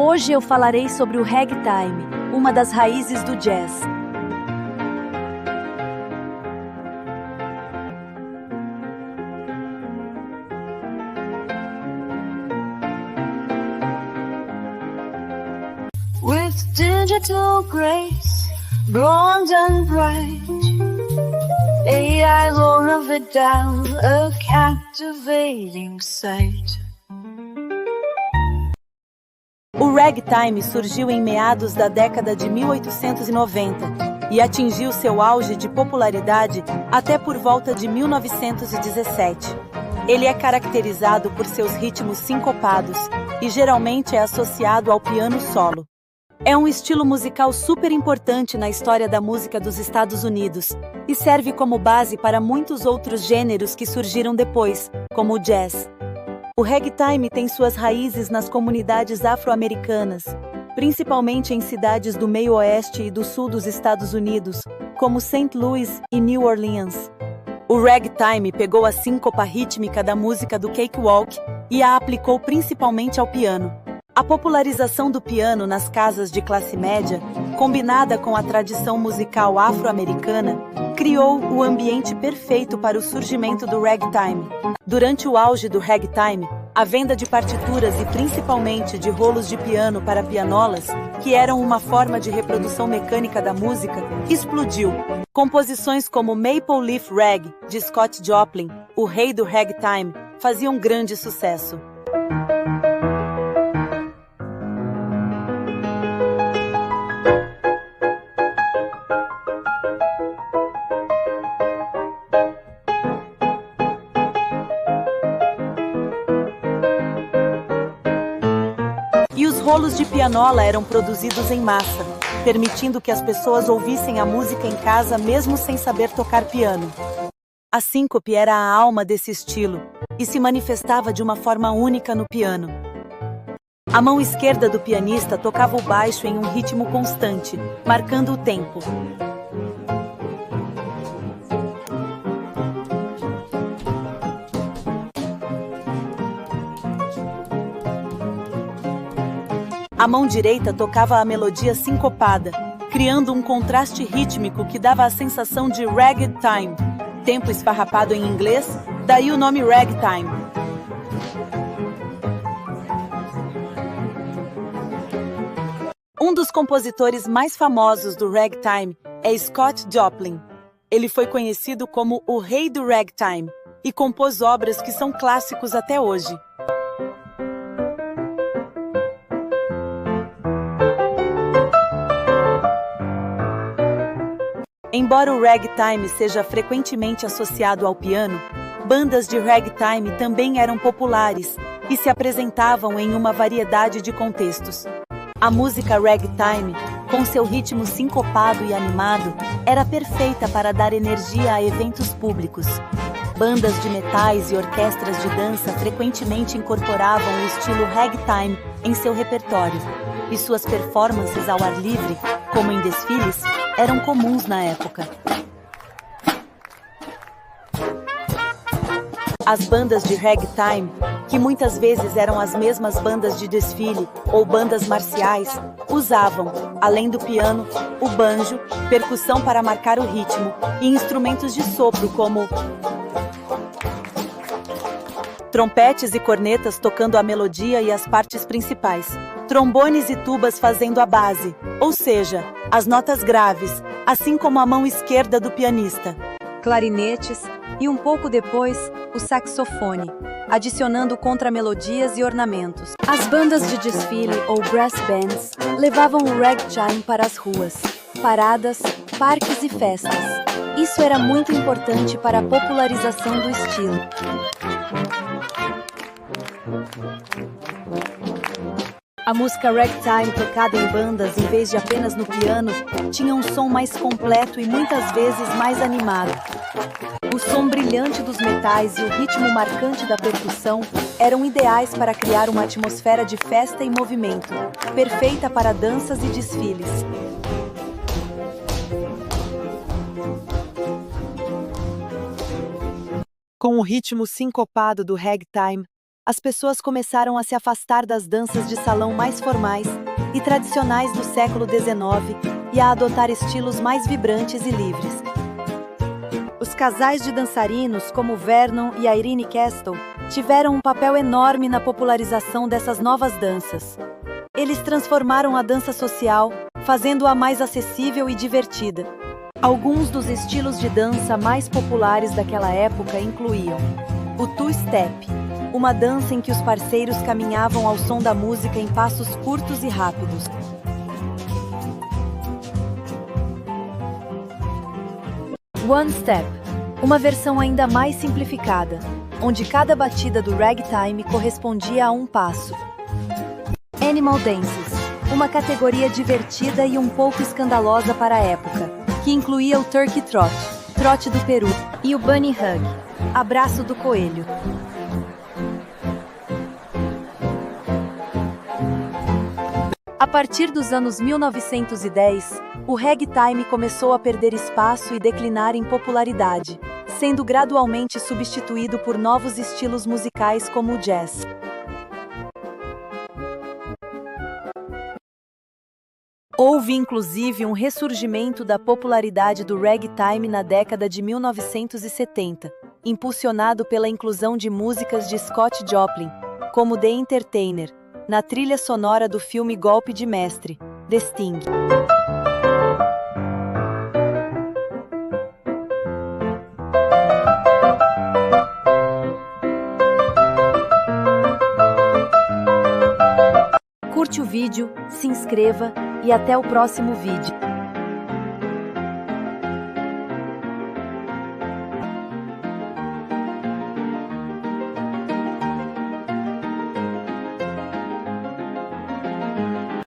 Hoje eu falarei sobre o ragtime, uma das raízes do jazz. With digital grace, bronze and bright, AI lore of it down, a captivating sight. O ragtime surgiu em meados da década de 1890 e atingiu seu auge de popularidade até por volta de 1917. Ele é caracterizado por seus ritmos sincopados e geralmente é associado ao piano solo. É um estilo musical super importante na história da música dos Estados Unidos e serve como base para muitos outros gêneros que surgiram depois, como o jazz. O ragtime tem suas raízes nas comunidades afro-americanas, principalmente em cidades do meio-oeste e do sul dos Estados Unidos, como St. Louis e New Orleans. O ragtime pegou a síncopa rítmica da música do cakewalk e a aplicou principalmente ao piano. A popularização do piano nas casas de classe média, combinada com a tradição musical afro-americana, criou o ambiente perfeito para o surgimento do ragtime. Durante o auge do ragtime, a venda de partituras e principalmente de rolos de piano para pianolas, que eram uma forma de reprodução mecânica da música, explodiu. Composições como Maple Leaf Rag, de Scott Joplin, o rei do ragtime, faziam grande sucesso. E os rolos de pianola eram produzidos em massa, permitindo que as pessoas ouvissem a música em casa mesmo sem saber tocar piano. A síncope era a alma desse estilo e se manifestava de uma forma única no piano. A mão esquerda do pianista tocava o baixo em um ritmo constante, marcando o tempo. A mão direita tocava a melodia sincopada, criando um contraste rítmico que dava a sensação de ragtime, tempo esfarrapado em inglês, daí o nome ragtime. Um dos compositores mais famosos do ragtime é Scott Joplin. Ele foi conhecido como o rei do ragtime e compôs obras que são clássicos até hoje. Embora o ragtime seja frequentemente associado ao piano, bandas de ragtime também eram populares e se apresentavam em uma variedade de contextos. A música ragtime, com seu ritmo sincopado e animado, era perfeita para dar energia a eventos públicos. Bandas de metais e orquestras de dança frequentemente incorporavam o estilo ragtime em seu repertório, e suas performances ao ar livre, como em desfiles, eram comuns na época. As bandas de ragtime, que muitas vezes eram as mesmas bandas de desfile ou bandas marciais, usavam, além do piano, o banjo, percussão para marcar o ritmo e instrumentos de sopro como trompetes e cornetas tocando a melodia e as partes principais, trombones e tubas fazendo a base, ou seja, as notas graves, assim como a mão esquerda do pianista, Clarinetes e um pouco depois, o saxofone, adicionando contramelodias e ornamentos. As bandas de desfile ou brass bands levavam o ragtime para as ruas, paradas, parques e festas. Isso era muito importante para a popularização do estilo. A música ragtime tocada em bandas em vez de apenas no piano tinha um som mais completo e muitas vezes mais animado. O som brilhante dos metais e o ritmo marcante da percussão eram ideais para criar uma atmosfera de festa e movimento, perfeita para danças e desfiles. Com o ritmo sincopado do ragtime, as pessoas começaram a se afastar das danças de salão mais formais e tradicionais do século XIX e a adotar estilos mais vibrantes e livres. Os casais de dançarinos, como Vernon e Irene Castle, tiveram um papel enorme na popularização dessas novas danças. Eles transformaram a dança social, fazendo-a mais acessível e divertida. Alguns dos estilos de dança mais populares daquela época incluíam o two-step, uma dança em que os parceiros caminhavam ao som da música em passos curtos e rápidos. One-step, uma versão ainda mais simplificada, onde cada batida do ragtime correspondia a um passo. Animal dances, uma categoria divertida e um pouco escandalosa para a época, que incluía o turkey trot, trote do Peru, e o bunny hug, abraço do coelho. A partir dos anos 1910, o ragtime começou a perder espaço e declinar em popularidade, sendo gradualmente substituído por novos estilos musicais como o jazz. Houve inclusive um ressurgimento da popularidade do ragtime na década de 1970, impulsionado pela inclusão de músicas de Scott Joplin, como The Entertainer, na trilha sonora do filme Golpe de Mestre, The Sting. Curte o vídeo, se inscreva e até o próximo vídeo.